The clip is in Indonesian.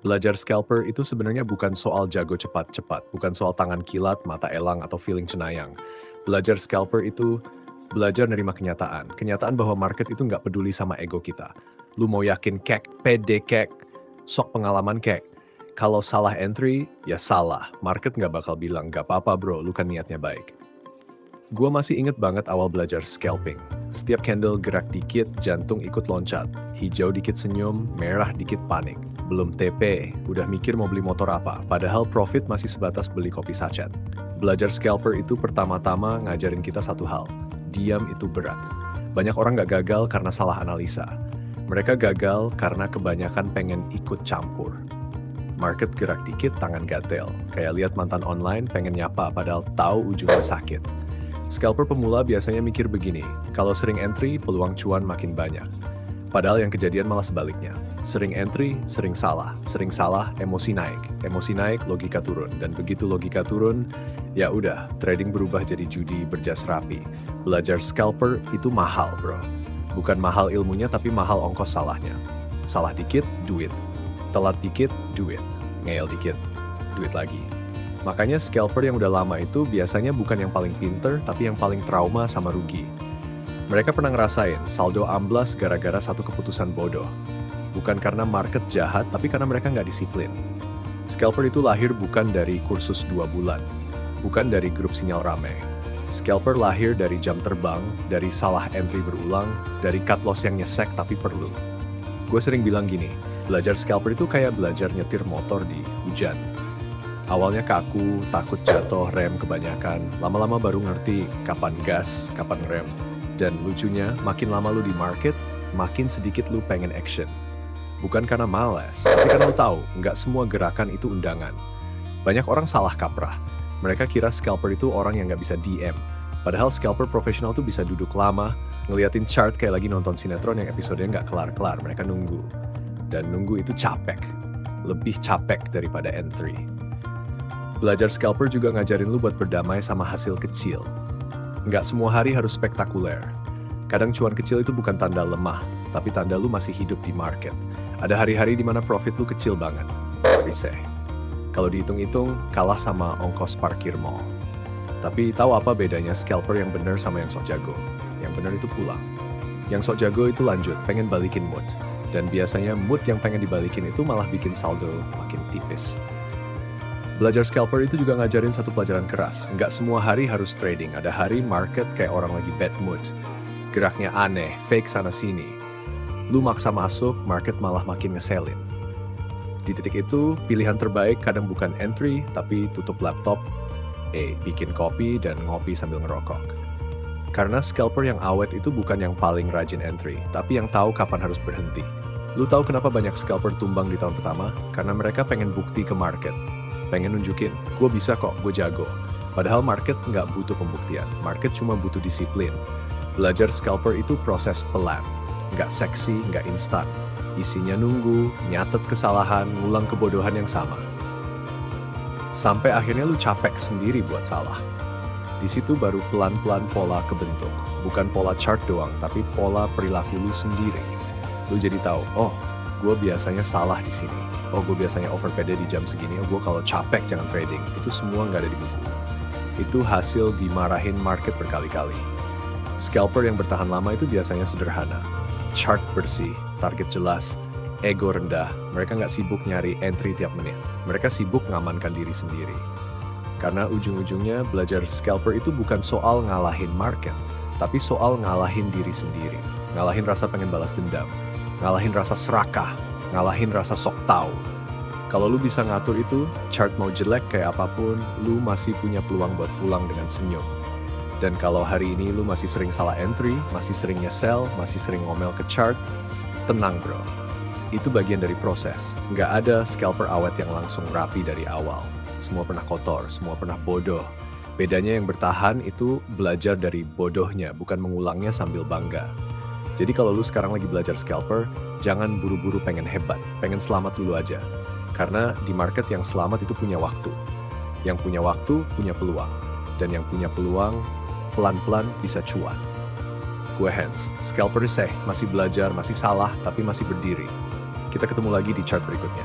Belajar scalper itu sebenarnya bukan soal jago cepat-cepat, bukan soal tangan kilat, mata elang, atau feeling cenayang. Belajar scalper itu belajar nerima kenyataan. Kenyataan bahwa market itu nggak peduli sama ego kita. Lu mau yakin kek, pede kek, sok pengalaman kek. Kalau salah entry, ya salah. Market nggak bakal bilang, nggak apa-apa bro, lu kan niatnya baik. Gua masih inget banget awal belajar scalping. Setiap candle gerak dikit, jantung ikut loncat. Hijau dikit senyum, merah dikit panik. Belum TP, udah mikir mau beli motor apa. Padahal profit masih sebatas beli kopi sachet. Belajar scalper itu pertama-tama ngajarin kita satu hal. Diam itu berat. Banyak orang gak gagal karena salah analisa. Mereka gagal karena kebanyakan pengen ikut campur. Market gerak dikit, tangan gatel. Kayak lihat mantan online pengen nyapa padahal tahu ujungnya sakit. Scalper pemula biasanya mikir begini, kalau sering entry, peluang cuan makin banyak. Padahal yang kejadian malah sebaliknya. Sering entry, sering salah, emosi naik, logika turun. Dan begitu logika turun, ya udah, trading berubah jadi judi berjas rapi. Belajar scalper itu mahal, bro. Bukan mahal ilmunya, tapi mahal ongkos salahnya. Salah dikit, duit. Telat dikit, duit. Ngeyel dikit, duit lagi. Makanya scalper yang udah lama itu biasanya bukan yang paling pinter, tapi yang paling trauma sama rugi. Mereka pernah ngerasain saldo amblas gara-gara satu keputusan bodoh. Bukan karena market jahat, tapi karena mereka nggak disiplin. Scalper itu lahir bukan dari kursus 2 bulan, bukan dari grup sinyal rame. Scalper lahir dari jam terbang, dari salah entry berulang, dari cut loss yang nyesek tapi perlu. Gue sering bilang gini, belajar scalper itu kayak belajar nyetir motor di hujan. Awalnya kaku, takut jatuh, rem kebanyakan. Lama-lama baru ngerti kapan gas, kapan rem. Dan lucunya, makin lama lu di market, makin sedikit lu pengen action. Bukan karena malas, tapi karena lu tahu, nggak semua gerakan itu undangan. Banyak orang salah kaprah. Mereka kira scalper itu orang yang nggak bisa DM. Padahal scalper profesional tuh bisa duduk lama, ngeliatin chart kayak lagi nonton sinetron yang episodenya nggak kelar-kelar. Mereka nunggu. Dan nunggu itu capek. Lebih capek daripada entry. Belajar scalper juga ngajarin lu buat berdamai sama hasil kecil. Nggak semua hari harus spektakuler. Kadang cuan kecil itu bukan tanda lemah, tapi tanda lu masih hidup di market. Ada hari-hari di mana profit lu kecil banget. Riseh. Kalau dihitung-hitung, kalah sama ongkos parkir mall. Tapi tahu apa bedanya scalper yang bener sama yang sok jago? Yang bener itu pulang. Yang sok jago itu lanjut, pengen balikin mood. Dan biasanya mood yang pengen dibalikin itu malah bikin saldo makin tipis. Belajar scalper itu juga ngajarin satu pelajaran keras. Nggak semua hari harus trading. Ada hari market kayak orang lagi bad mood. Geraknya aneh, fake sana-sini. Lu maksa masuk, market malah makin ngeselin. Di titik itu, pilihan terbaik kadang bukan entry, tapi tutup laptop, bikin kopi, dan ngopi sambil ngerokok. Karena scalper yang awet itu bukan yang paling rajin entry, tapi yang tahu kapan harus berhenti. Lu tahu kenapa banyak scalper tumbang di tahun pertama? Karena mereka pengen bukti ke market. Pengen nunjukin, gue bisa kok, gue jago. Padahal market nggak butuh pembuktian, market cuma butuh disiplin. Belajar scalper itu proses pelan, nggak seksi, nggak instan. Isinya nunggu, nyatet kesalahan, ngulang kebodohan yang sama. Sampai akhirnya lu capek sendiri buat salah. Di situ baru pelan-pelan pola kebentuk. Bukan pola chart doang, tapi pola perilaku lu sendiri. Lu jadi tahu, oh, gue biasanya salah di sini. Oh, gue biasanya over PD di jam segini. Oh, gue kalau capek jangan trading. Itu semua nggak ada di buku. Itu hasil dimarahin market berkali-kali. Scalper yang bertahan lama itu biasanya sederhana. Chart bersih, target jelas, ego rendah. Mereka nggak sibuk nyari entry tiap menit. Mereka sibuk ngamankan diri sendiri. Karena ujung-ujungnya belajar scalper itu bukan soal ngalahin market, tapi soal ngalahin diri sendiri. Ngalahin rasa pengen balas dendam. Ngalahin rasa serakah. Ngalahin rasa sok tahu. Kalau lu bisa ngatur itu, chart mau jelek kayak apapun, lu masih punya peluang buat pulang dengan senyum. Dan kalau hari ini lu masih sering salah entry, masih sering nyesel, masih sering ngomel ke chart, tenang bro. Itu bagian dari proses. Nggak ada scalper awet yang langsung rapi dari awal. Semua pernah kotor, semua pernah bodoh. Bedanya yang bertahan itu belajar dari bodohnya, bukan mengulangnya sambil bangga. Jadi kalau lu sekarang lagi belajar scalper, jangan buru-buru pengen hebat, pengen selamat dulu aja. Karena di market yang selamat itu punya waktu. Yang punya waktu, punya peluang. Dan yang punya peluang, pelan-pelan bisa cuan. Gue Hans, scalper masih belajar, masih salah, tapi masih berdiri. Kita ketemu lagi di chart berikutnya.